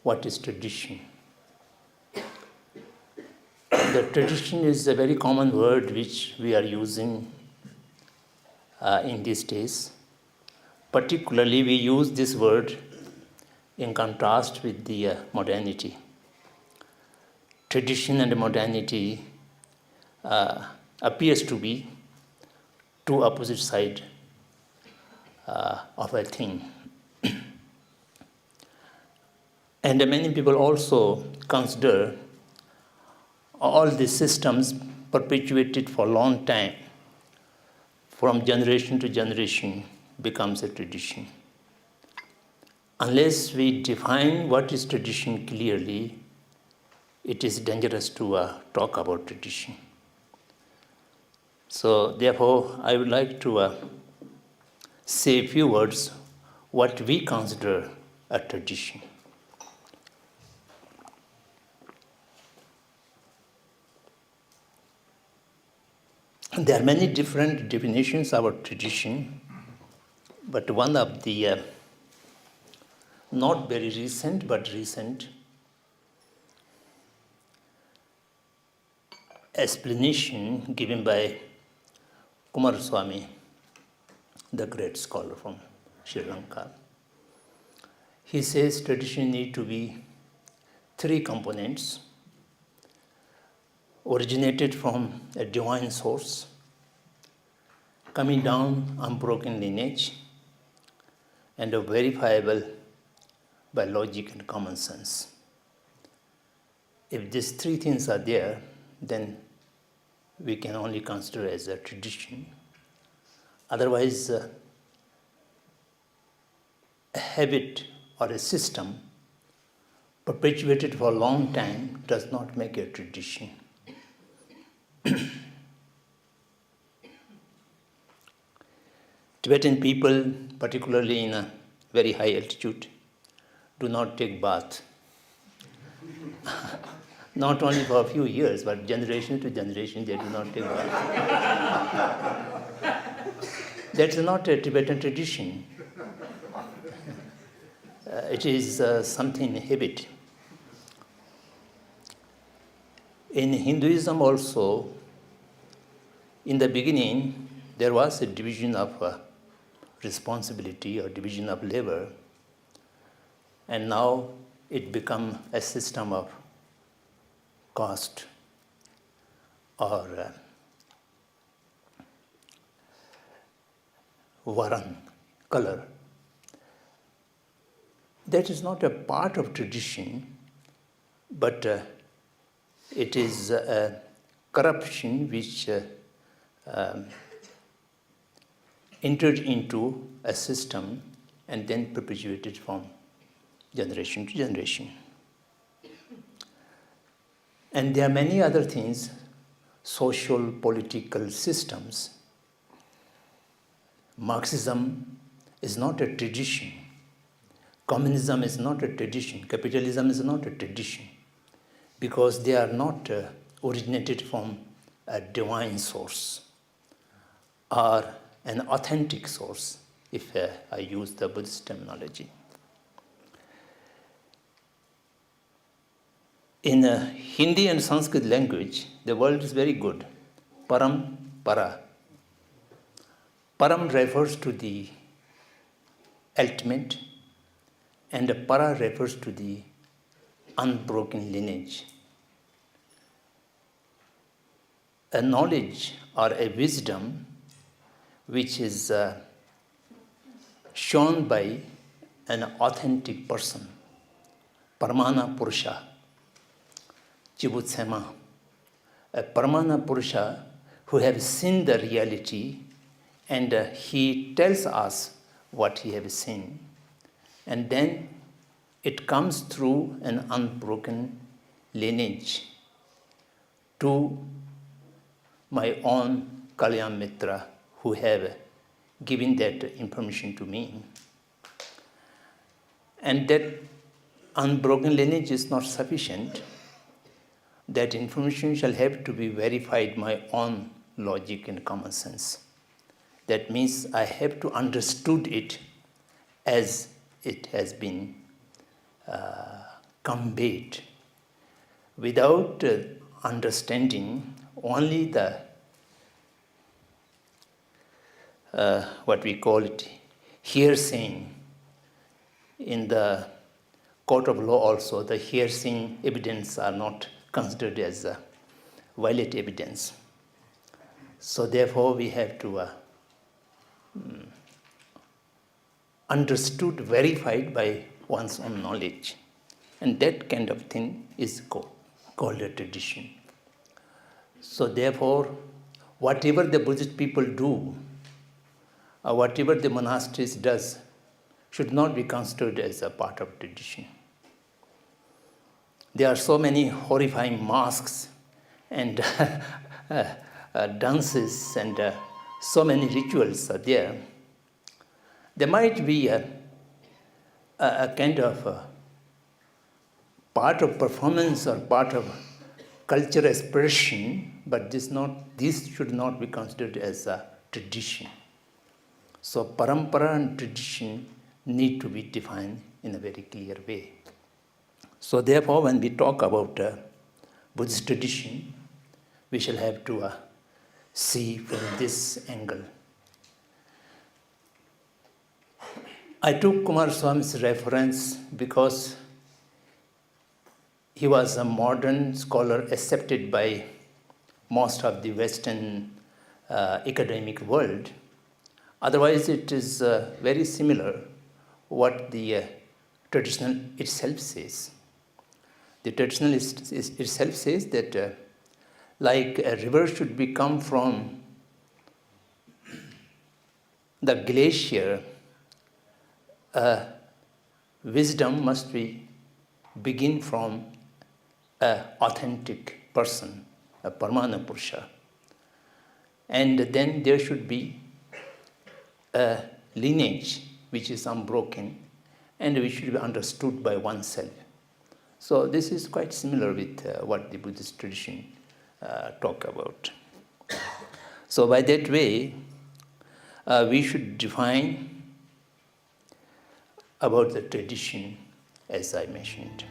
what is tradition? The tradition is a very common word which we are using in these days. Particularly, we use this word in contrast with the modernity. Tradition and modernity appears to be two opposite sides of a thing. And many people also consider all these systems perpetuated for a long time, from generation to generation, becomes a tradition. Unless we define what is tradition clearly, it is dangerous to talk about tradition. So, therefore, I would like to say a few words what we consider a tradition. There are many different definitions about tradition, but one of the not very recent but recent explanation given by Kumaraswamy, the great scholar from Sri Lanka. He says tradition need to be three components: originated from a divine source, coming down unbroken lineage, and verifiable by logic and common sense. If these three things are there, then we can only consider as a tradition. Otherwise, a habit or a system perpetuated for a long time does not make a tradition. Tibetan people, particularly in a very high altitude, do not take bath. Not only for a few years, but generation to generation, they do not take bath. That's not a Tibetan tradition. It is something habit. In Hinduism also, in the beginning, there was a division of responsibility or division of labor, and now it become a system of caste or varan, color. That is not a part of tradition, but it is a corruption which entered into a system and then perpetuated from generation to generation. And there are many other things, social, political systems. Marxism is not a tradition. Communism is not a tradition. Capitalism is not a tradition, because they are not originated from a divine source or an authentic source, if I use the Buddhist terminology. In Hindi and Sanskrit language, the word is very good. Param, para. Param refers to the ultimate, and para refers to the unbroken lineage. A knowledge or a wisdom which is shown by an authentic person, Paramana Purusha, Chibutsema, a Paramana Purusha who has seen the reality, and he tells us what he has seen. And then it comes through an unbroken lineage to my own Kalyan Mitra, who have given that information to me. And that unbroken lineage is not sufficient. That information shall have to be verified by my own logic and common sense. That means I have to understood it as it has been conveyed without understanding only the what we call it hearsay. In the court of law also, the hearsay evidence are not considered as valid evidence. So therefore we have to understood, verified by one's own knowledge. And that kind of thing is called a tradition. So therefore, whatever the Buddhist people do, or whatever the monasteries does, should not be considered as a part of tradition. There are so many horrifying masks and dances and so many rituals are there. There might be a kind of part of performance or part of cultural expression, but this should not be considered as a tradition. So parampara and tradition need to be defined in a very clear way. So therefore, when we talk about Buddhist tradition, we shall have to see from this angle. I took Kumaraswami's reference because he was a modern scholar accepted by most of the Western academic world. Otherwise, it is very similar what the traditional itself says. The traditional itself says that like a river should come from the glacier, wisdom must begin from an authentic person, a Paramana Purusha. And then there should be a lineage which is unbroken and which should be understood by oneself. So this is quite similar with what the Buddhist tradition talk about. So by that way, we should define about the tradition as I mentioned.